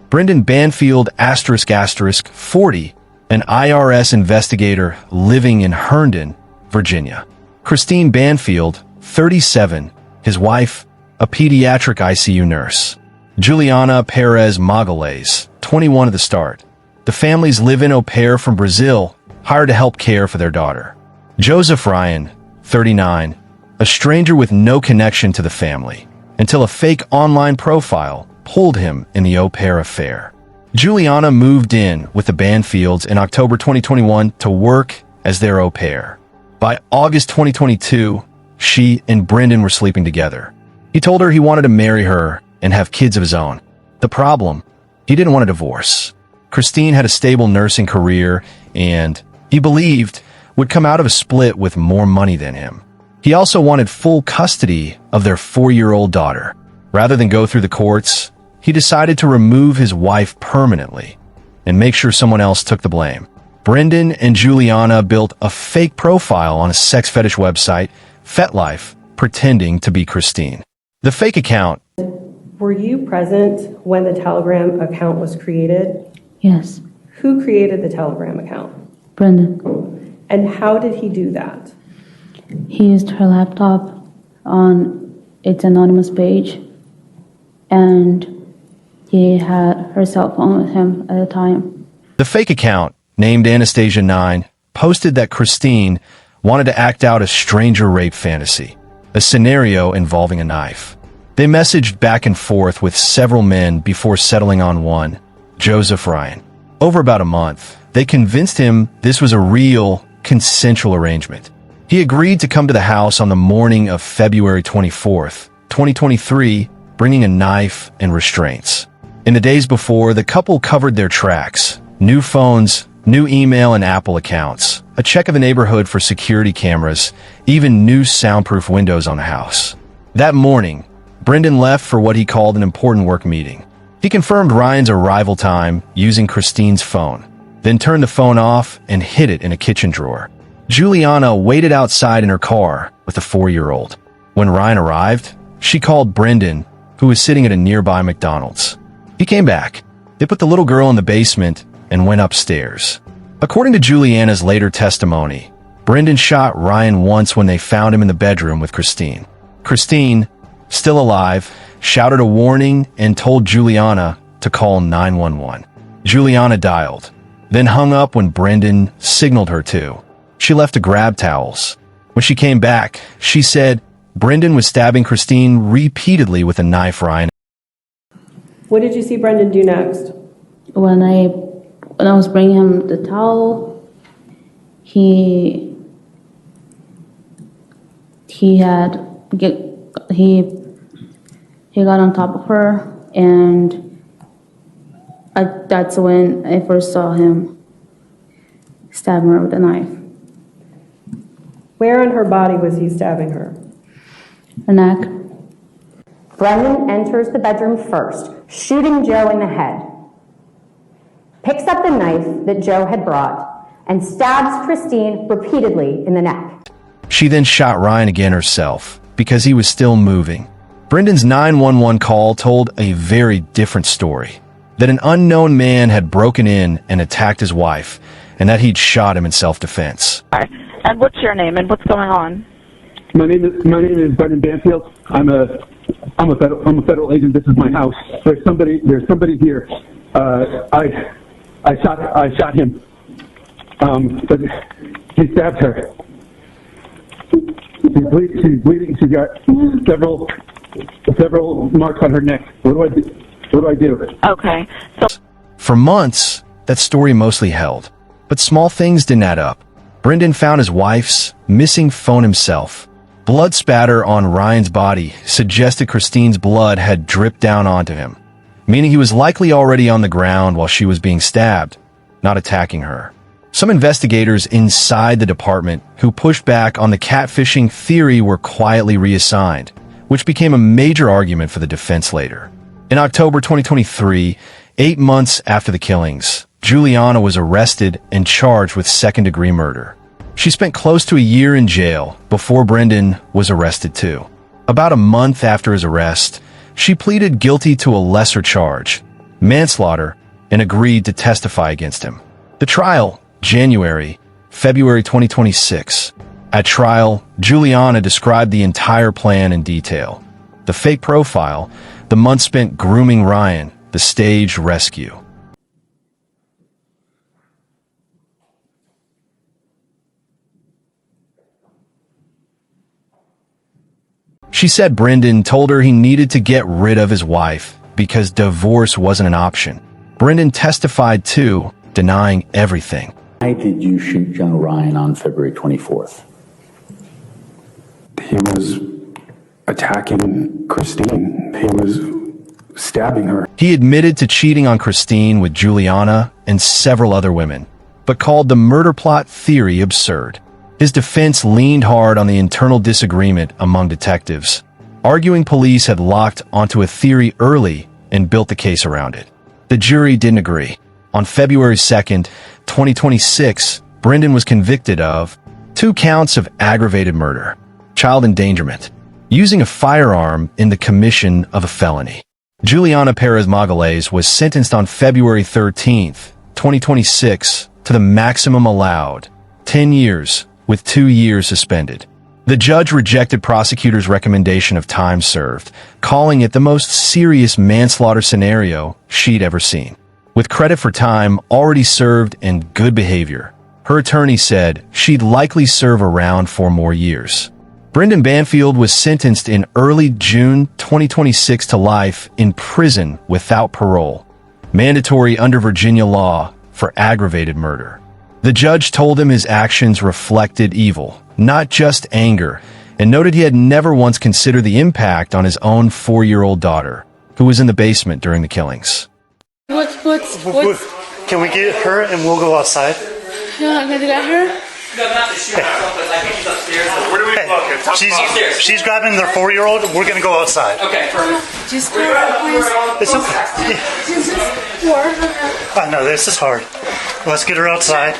Brendan Banfield **, 40, an IRS investigator living in Herndon, Virginia. Christine Banfield, 37, his wife, a pediatric ICU nurse. Juliana Perez Magalhães, 21 at the start. The family's live-in au pair from Brazil, hired to help care for their daughter. Joseph Ryan, 39, a stranger with no connection to the family, until a fake online profile pulled him in the au pair affair. Juliana moved in with the Banfields in October 2021 to work as their au pair. By August 2022, she and Brendan were sleeping together. He told her he wanted to marry her and have kids of his own. The problem? He didn't want a divorce. Christine had a stable nursing career and, he believed, would come out of a split with more money than him. He also wanted full custody of their 4-year-old daughter. Rather than go through the courts, he decided to remove his wife permanently and make sure someone else took the blame. Brendan and Juliana built a fake profile on a sex fetish website, FetLife, pretending to be Christine. The fake account. Were you present when the Telegram account was created? Yes. Who created the Telegram account? Brendan. And how did he do that? He used her laptop on its anonymous page, and he had her cell phone with him at the time. The fake account, named Anastasia9, posted that Christine wanted to act out a stranger rape fantasy, a scenario involving a knife. They messaged back and forth with several men before settling on one, Joseph Ryan. Over about a month, they convinced him this was a real, consensual arrangement. He agreed to come to the house on the morning of February 24th, 2023, bringing a knife and restraints. In the days before, the couple covered their tracks: new phones, new email and Apple accounts, a check of the neighborhood for security cameras, even new soundproof windows on the house. That morning, Brendan left for what he called an important work meeting. He confirmed Ryan's arrival time using Christine's phone, then turned the phone off and hid it in a kitchen drawer. Juliana waited outside in her car with a 4-year-old. When Ryan arrived, she called Brendan, who was sitting at a nearby McDonald's. He came back. They put the little girl in the basement and went upstairs. According to Juliana's later testimony, Brendan shot Ryan once when they found him in the bedroom with Christine. Christine, still alive, shouted a warning and told Juliana to call 911. Juliana dialed, then hung up when Brendan signaled her to. She left to grab towels. When she came back, she said Brendan was stabbing Christine repeatedly with a knife. Ryan. What did you see Brendan do next? When I was bringing him the towel, he got on top of her, and that's when I first saw him stabbing her with a knife. Where on her body was he stabbing her? Her neck. Brendan enters the bedroom first, shooting Joe in the head. Picks up the knife that Joe had brought and stabs Christine repeatedly in the neck. She then shot Ryan again herself because he was still moving. Brendan's 911 call told a very different story, that an unknown man had broken in and attacked his wife, and that he'd shot him in self-defense. Hi. And what's your name and what's going on? My name is Brendan Banfield. I'm a federal agent. This is my house. There's somebody here. I shot him. But he stabbed her. She's bleeding. She's got several marks on her neck. What do I do? Okay. So for months, that story mostly held, but small things didn't add up. Brendan found his wife's missing phone himself. Blood spatter on Ryan's body suggested Christine's blood had dripped down onto him, meaning he was likely already on the ground while she was being stabbed, not attacking her. Some investigators inside the department who pushed back on the catfishing theory were quietly reassigned, which became a major argument for the defense later. In October 2023, 8 months after the killings, Juliana was arrested and charged with second-degree murder. She spent close to a year in jail before Brendan was arrested too. About a month after his arrest, she pleaded guilty to a lesser charge, manslaughter, and agreed to testify against him. The trial, February 2026. At trial, Juliana described the entire plan in detail. The fake profile, the months spent grooming Ryan, the staged rescue. She said Brendan told her he needed to get rid of his wife because divorce wasn't an option. Brendan testified too, denying everything. Why did you shoot young Ryan on February 24th? He was attacking Christine. He was stabbing her. He admitted to cheating on Christine with Juliana and several other women, but called the murder plot theory absurd. His defense leaned hard on the internal disagreement among detectives, arguing police had locked onto a theory early and built the case around it. The jury didn't agree. On February 2nd, 2026, Brendan was convicted of 2 counts of aggravated murder, child endangerment, using a firearm in the commission of a felony. Juliana Perez Magales was sentenced on February 13th, 2026, to the maximum allowed, 10 years, with 2 years suspended. The judge rejected prosecutors' recommendation of time served, calling it the most serious manslaughter scenario she'd ever seen. With credit for time already served and good behavior, her attorney said she'd likely serve around 4 more years. Brendan Banfield was sentenced in early June 2026 to life in prison without parole, mandatory under Virginia law for aggravated murder. The judge told him his actions reflected evil, not just anger, and noted he had never once considered the impact on his own 4-year-old daughter, who was in the basement during the killings. What's Can we get her and we'll go outside? You're not gonna get her? No, not this year. I think he's upstairs. Where do we look? She's grabbing their 4-year-old. We're gonna go outside. Okay. Just grab her, please. It's okay. I know this is hard. Let's get her outside.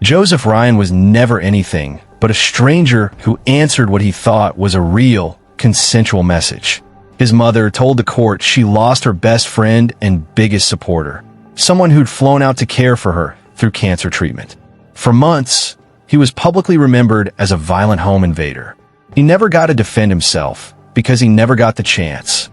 Joseph Ryan was never anything but a stranger who answered what he thought was a real, consensual message. His mother told the court she lost her best friend and biggest supporter, someone who'd flown out to care for her through cancer treatment. For months, he was publicly remembered as a violent home invader. He never got to defend himself because he never got the chance.